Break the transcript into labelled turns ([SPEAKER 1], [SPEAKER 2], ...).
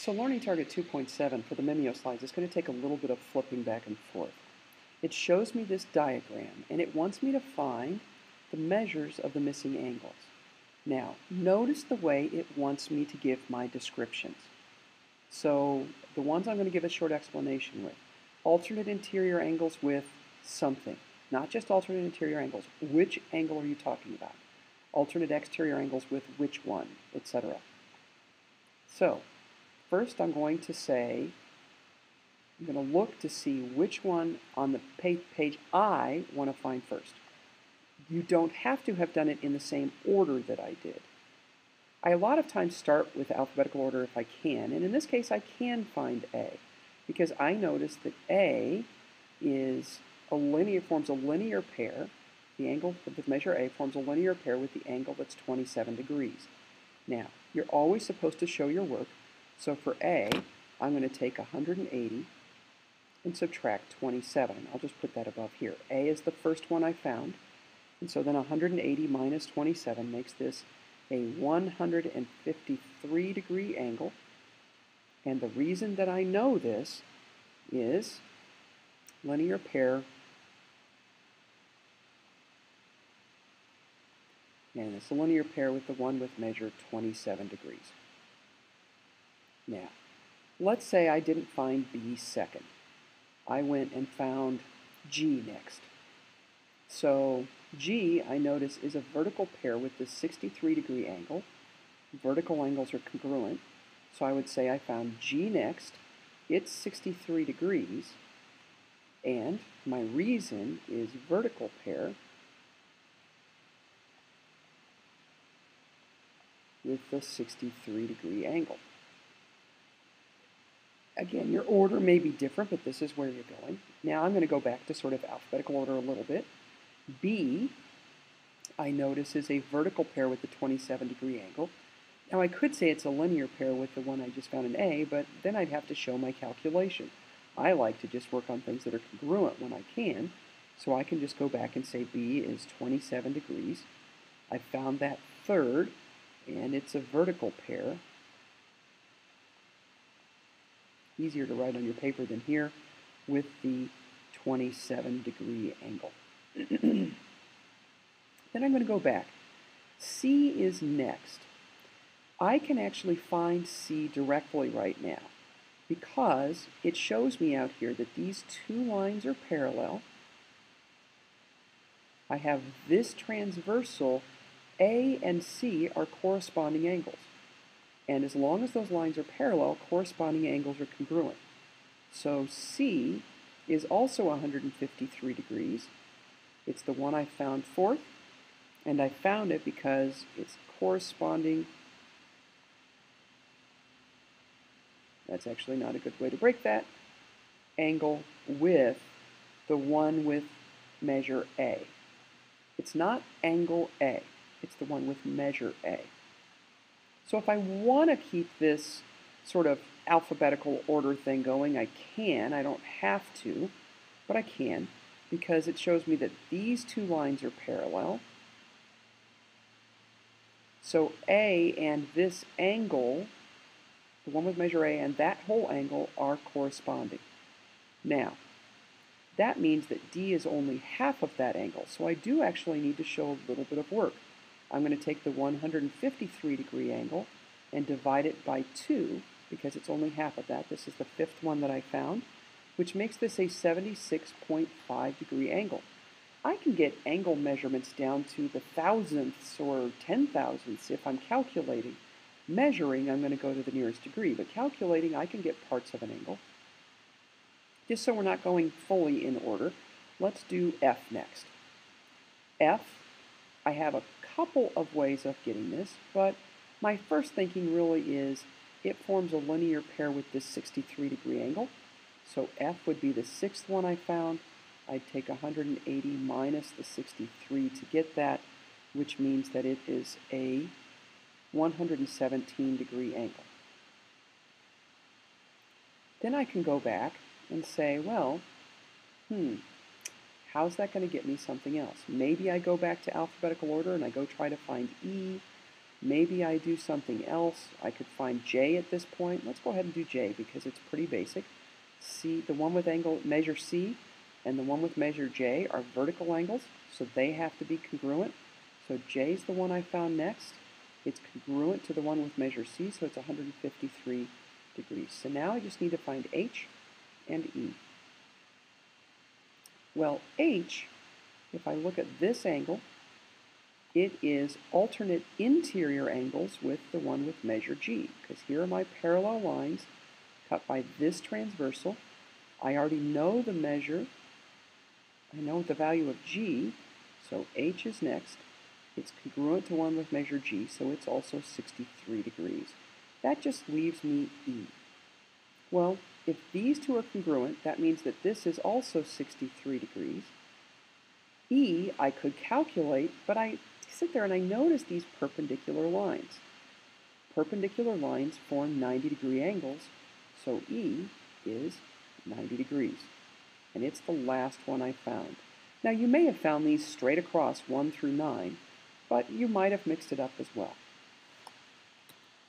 [SPEAKER 1] So learning target 2.7 for the Mimeo slides is going to take a little bit of flipping back and forth. It shows me this diagram and it wants me to find the measures of the missing angles. Now, notice the way it wants me to give my descriptions. So the ones I'm going to give a short explanation with. Alternate interior angles with something. Not just alternate interior angles. Which angle are you talking about? Alternate exterior angles with which one, etc. So, first I'm going to say, I'm going to look to see which one on the page I want to find first. You don't have to have done it in the same order that I did. I a lot of times start with alphabetical order if I can, and in this case I can find A, because I notice that A forms a linear pair. The angle with measure A forms a linear pair with the angle that's 27 degrees. Now, you're always supposed to show your work, so for A, I'm going to take 180 and subtract 27. I'll just put that above here. A is the first one I found, and so then 180 minus 27 makes this a 153 degree angle. And the reason that I know this is linear pair, and it's a linear pair with the one with measure 27 degrees. Now, let's say I didn't find B second. I went and found G next. So G, I notice, is a vertical pair with this 63 degree angle. Vertical angles are congruent. So I would say I found G next. It's 63 degrees. And my reason is vertical pair with the 63 degree angle. Again, your order may be different, but this is where you're going. Now I'm going to go back to sort of alphabetical order a little bit. B, I notice, is a vertical pair with the 27 degree angle. Now I could say it's a linear pair with the one I just found in A, but then I'd have to show my calculation. I like to just work on things that are congruent when I can, so I can just go back and say B is 27 degrees. I found that third, and it's a vertical pair. Easier to write on your paper than here, with the 27 degree angle. Then I'm going to go back. C is next. I can actually find C directly right now because it shows me out here that these two lines are parallel. I have this transversal. A and C are corresponding angles. And as long as those lines are parallel, corresponding angles are congruent. So C is also 153 degrees. It's the one I found fourth, and I found it because it's corresponding. That's actually not a good way to break that. Angle with the one with measure A. It's not angle A. It's the one with measure A. So if I want to keep this sort of alphabetical order thing going, I can. I don't have to, but I can, because it shows me that these two lines are parallel. So A and this angle, the one with measure A and that whole angle, are corresponding. Now, that means that D is only half of that angle, so I do actually need to show a little bit of work. I'm going to take the 153 degree angle and divide it by 2, because it's only half of that. This is the fifth one that I found, which makes this a 76.5 degree angle. I can get angle measurements down to the thousandths or 10,000ths if I'm calculating. Measuring, I'm going to go to the nearest degree, but calculating, I can get parts of an angle. Just so we're not going fully in order, let's do F next. F, I have a couple of ways of getting this, but my first thinking really is it forms a linear pair with this 63 degree angle. So F would be the sixth one I found. I'd take 180 minus the 63 to get that, which means that it is a 117 degree angle. Then I can go back and say, well, how's that going to get me something else? Maybe I go back to alphabetical order and I go try to find E. Maybe I do something else. I could find J at this point. Let's go ahead and do J because it's pretty basic. C, the one with angle measure C and the one with measure J are vertical angles, so they have to be congruent. So J is the one I found next. It's congruent to the one with measure C, so it's 153 degrees. So now I just need to find H and E. Well, H, if I look at this angle, it is alternate interior angles with the one with measure G, because here are my parallel lines cut by this transversal. I already know the measure. I know the value of G, so H is next. It's congruent to one with measure G, so it's also 63 degrees. That just leaves me E. Well, if these two are congruent, that means that this is also 63 degrees. E, I could calculate, but I sit there and I notice these perpendicular lines. Perpendicular lines form 90-degree angles, so E is 90 degrees. And it's the last one I found. Now you may have found these straight across 1 through 9, but you might have mixed it up as well.